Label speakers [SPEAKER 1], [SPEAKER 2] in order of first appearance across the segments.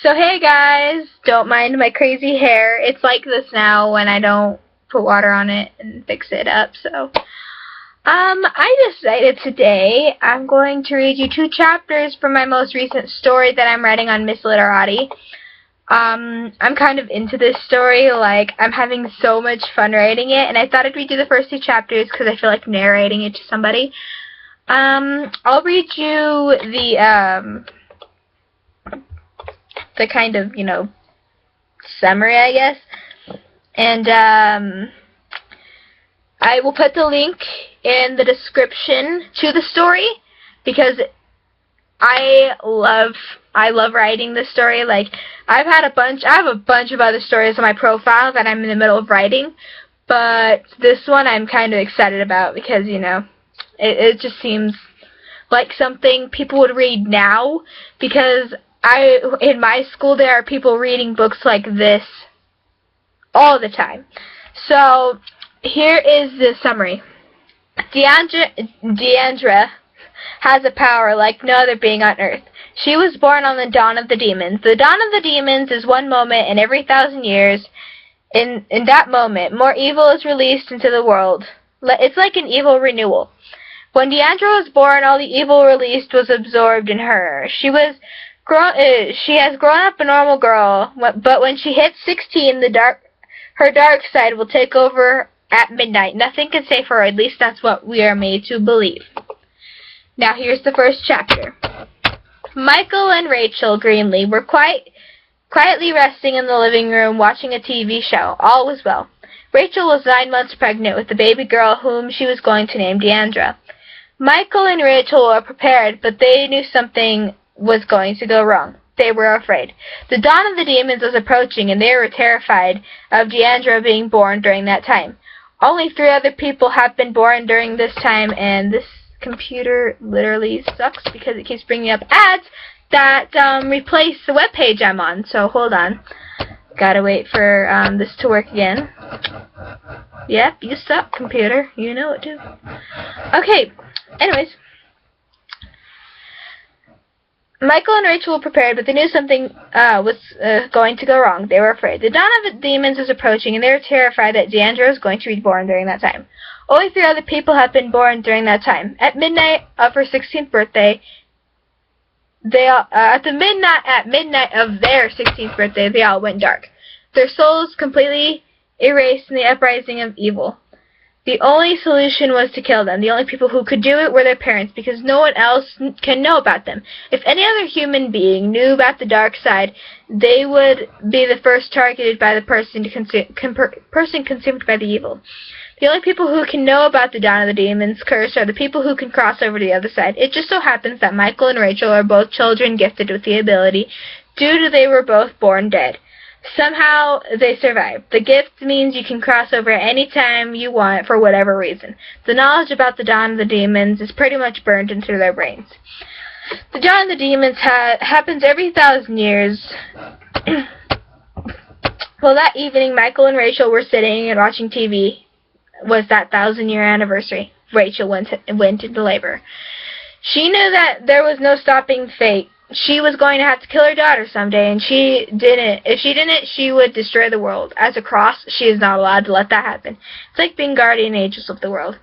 [SPEAKER 1] So hey guys, don't mind my crazy hair. It's like this now when I don't put water on it and fix it up. So, I decided today I'm going to read you 2 chapters from my most recent story that I'm writing on Miss Literati. I'm kind of into this story, like, I'm having so much fun writing it, and I thought I'd read you the first 2 chapters because I feel like narrating it to somebody. I'll read you the kind of, summary, I guess. And, I will put the link in the description to the story because I love writing this story. Like, I have a bunch of other stories on my profile that I'm in the middle of writing, but this one I'm kind of excited about because, it just seems like something people would read now, because in my school there are people reading books like this all the time. So here is the summary. Deandra has a power like no other being on Earth. She was born on the dawn of the demons. The dawn of the demons is one moment in every 1,000 years. In that moment, more evil is released into the world. It's like an evil renewal. When Deandra was born, all the evil released was absorbed in her. She has grown up a normal girl, but when she hits 16, her dark side will take over at midnight. Nothing can save her, at least that's what we are made to believe. Now here's the first chapter. Michael and Rachel Greenlee were quietly resting in the living room watching a TV show. All was well. Rachel was 9 months pregnant with a baby girl whom she was going to name Deandra. Michael and Rachel were prepared, but they knew something was going to go wrong. They were afraid. The dawn of the demons was approaching, and they were terrified of Deandra being born during that time. Only 3 other people have been born during this time, and this computer literally sucks because it keeps bringing up ads that replace the web page I'm on. So hold on. Gotta wait for this to work again. Yep, you suck, computer. You know it too. Okay, anyways. Michael and Rachel were prepared, but they knew something was going to go wrong. They were afraid. The dawn of the demons was approaching, and they were terrified that Deandra was going to be born during that time. Only 3 other people have been born during that time. At midnight of her 16th birthday, at midnight of their 16th birthday, they all went dark. Their souls completely erased in the uprising of evil. The only solution was to kill them. The only people who could do it were their parents, because no one else can know about them. If any other human being knew about the dark side, they would be the first targeted by the person consumed by the evil. The only people who can know about the dawn of the demons' curse are the people who can cross over to the other side. It just so happens that Michael and Rachel are both children gifted with the ability, due to they were both born dead. Somehow they survived. The gift means you can cross over any time you want for whatever reason. The knowledge about the dawn of the demons is pretty much burned into their brains. The dawn of the demons happens every 1,000 years. Well, that evening, Michael and Rachel were sitting and watching TV. Was that 1,000-year anniversary. Rachel went into labor. She knew that there was no stopping fate. She was going to have to kill her daughter someday, and she didn't. If she didn't, she would destroy the world. As a cross, she is not allowed to let that happen. It's like being guardian angels of the world.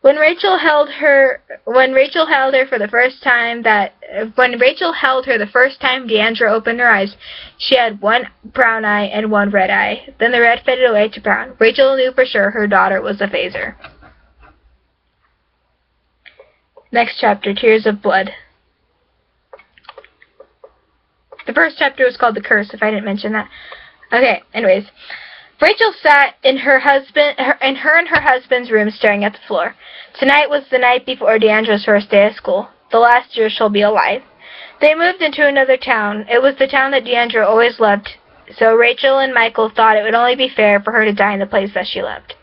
[SPEAKER 1] When Rachel held her for the first time, Deandra opened her eyes. She had one brown eye and one red eye. Then the red faded away to brown. Rachel knew for sure her daughter was a phaser. Next chapter, Tears of Blood. The first chapter was called The Curse, if I didn't mention that. Okay, anyways. Rachel sat in her and her husband's room staring at the floor. Tonight was the night before Deandra's first day of school. The last year she'll be alive. They moved into another town. It was the town that Deandra always loved, so Rachel and Michael thought it would only be fair for her to die in the place that she loved.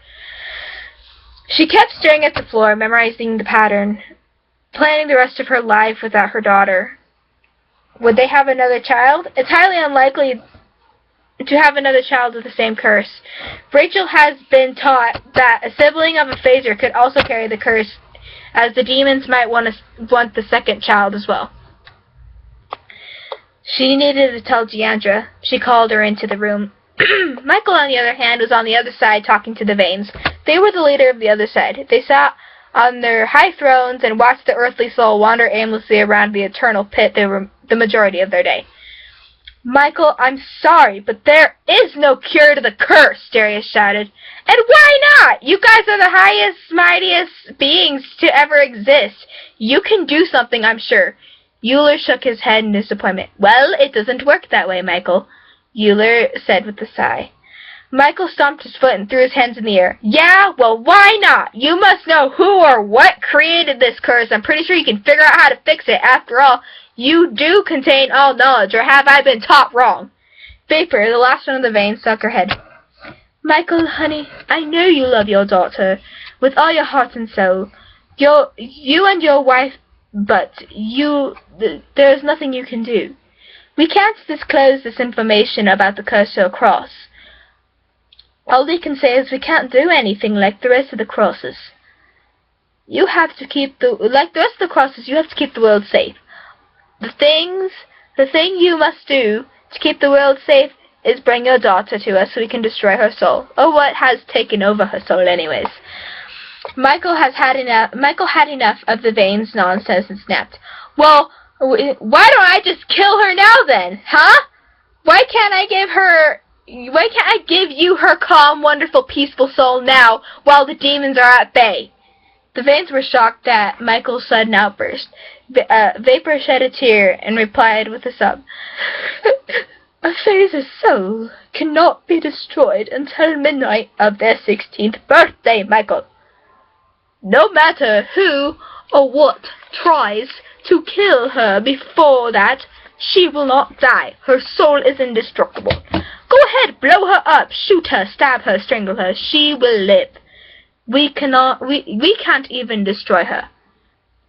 [SPEAKER 1] She kept staring at the floor, memorizing the pattern, planning the rest of her life without her daughter. Would they have another child? It's highly unlikely to have another child with the same curse. Rachel has been taught that a sibling of a phaser could also carry the curse, as the demons might want the second child as well. She needed to tell Deandra. She called her into the room. Michael, on the other hand, was on the other side talking to the Vanes. They were the leader of the other side. They sat on their high thrones and watched the earthly soul wander aimlessly around the eternal pit the majority of their day. Michael, I'm sorry, but there is no cure to the curse, Darius shouted. And why not? You guys are the highest, mightiest beings to ever exist. You can do something, I'm sure. Euler shook his head in disappointment. Well, it doesn't work that way, Michael, Euler said with a sigh. Michael stomped his foot and threw his hands in the air. Yeah? Well, why not? You must know who or what created this curse. I'm pretty sure you can figure out how to fix it. After all, you do contain all knowledge, or have I been taught wrong? Vapor, the last one of the Vanes, shook her head. Michael, honey, I know you love your daughter with all your heart and soul. You and your wife, but there's nothing you can do. We can't disclose this information about the curse to a cross. All we can say is we can't do anything like the rest of the crosses. You have to keep like the rest of the crosses, you have to keep the world safe. The thing you must do to keep the world safe is bring your daughter to us so we can destroy her soul. Or what has taken over her soul anyways. Michael had enough of the Vanes' nonsense and snapped. Well, why don't I just kill her now then, huh? Why can't I give you her calm, wonderful, peaceful soul now while the demons are at bay? The Vanes were shocked at Michael's sudden outburst. Vapor shed a tear and replied with a sob. A phaser's soul cannot be destroyed until midnight of their 16th birthday, Michael. No matter who or what tries to kill her before that, she will not die. Her soul is indestructible. Go ahead, blow her up, shoot her, stab her, strangle her. She will live. We can't even destroy her.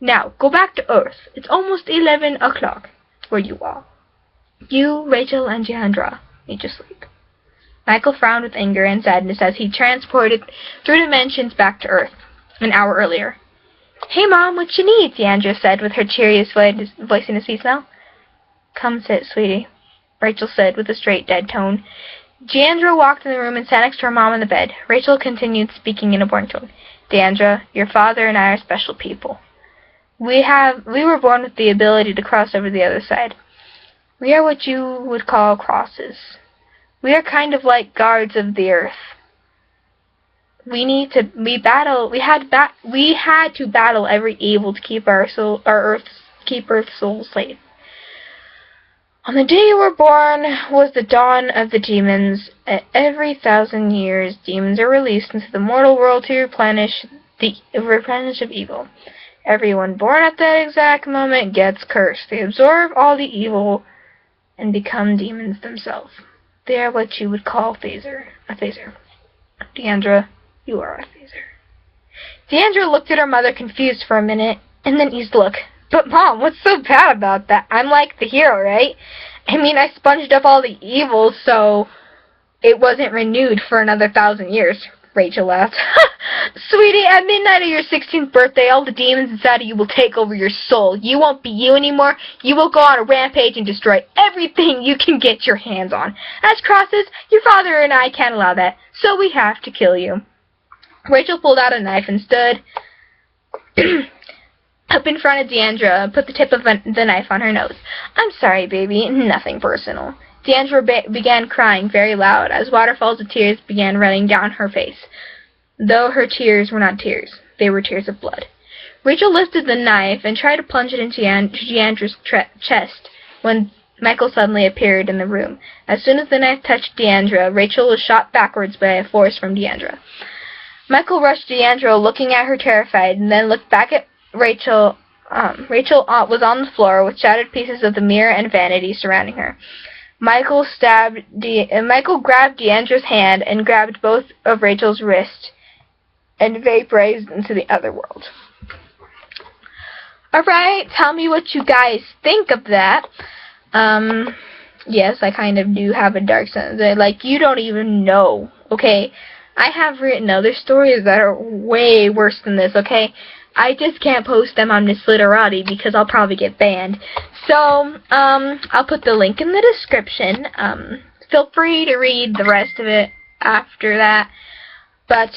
[SPEAKER 1] Now, go back to Earth. It's almost 11 o'clock where you are. You, Rachel, and Deandra need to sleep. Michael frowned with anger and sadness as he transported through dimensions back to Earth an hour earlier. Hey, Mom, what you need? Deandra said with her cheeriest voice in a sea smell. Come sit, sweetie, Rachel said with a straight, dead tone. Deandra walked in the room and sat next to her mom on the bed. Rachel continued speaking in a boring tone. Deandra, your father and I are special people. We were born with the ability to cross over the other side. We are what you would call crosses. We are kind of like guards of the earth. We had to battle every evil to keep Earth's soul safe. On the day you were born was the dawn of the demons. At every 1,000 years, demons are released into the mortal world to replenish of evil. Everyone born at that exact moment gets cursed. They absorb all the evil and become demons themselves. They are what you would call a phaser. Deandra, you are a phaser. Deandra looked at her mother confused for a minute, and then eased look. But Mom, what's so bad about that? I'm like the hero, right? I mean, I sponged up all the evil, so it wasn't renewed for another 1,000 years. Rachel laughed. Sweetie, at midnight of your 16th birthday, all the demons inside of you will take over your soul. You won't be you anymore. You will go on a rampage and destroy everything you can get your hands on. As crosses, your father and I can't allow that, so we have to kill you. Rachel pulled out a knife and stood up in front of Deandra and put the tip of the knife on her nose. I'm sorry, baby. Nothing personal. Deandra began crying very loud as waterfalls of tears began running down her face. Though her tears were not tears, they were tears of blood. Rachel lifted the knife and tried to plunge it into Deandra's chest when Michael suddenly appeared in the room. As soon as the knife touched Deandra, Rachel was shot backwards by a force from Deandra. Michael rushed Deandra, looking at her terrified, and then looked back at Rachel. Rachel was on the floor with shattered pieces of the mirror and vanity surrounding her. Michael grabbed Deandra's hand and grabbed both of Rachel's wrists and vaporized into the other world. Alright, tell me what you guys think of that. Yes, I kind of do have a dark sense. Like, you don't even know, okay? I have written other stories that are way worse than this, okay? I just can't post them on Miss Literati because I'll probably get banned. So, I'll put the link in the description. Feel free to read the rest of it after that. But,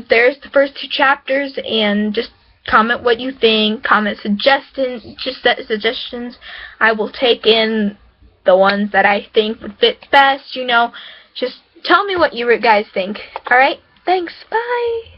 [SPEAKER 1] there's the first 2 chapters, and just comment what you think, comment suggestions. I will take in the ones that I think would fit best, you know. Just tell me what you guys think. Alright? Thanks. Bye.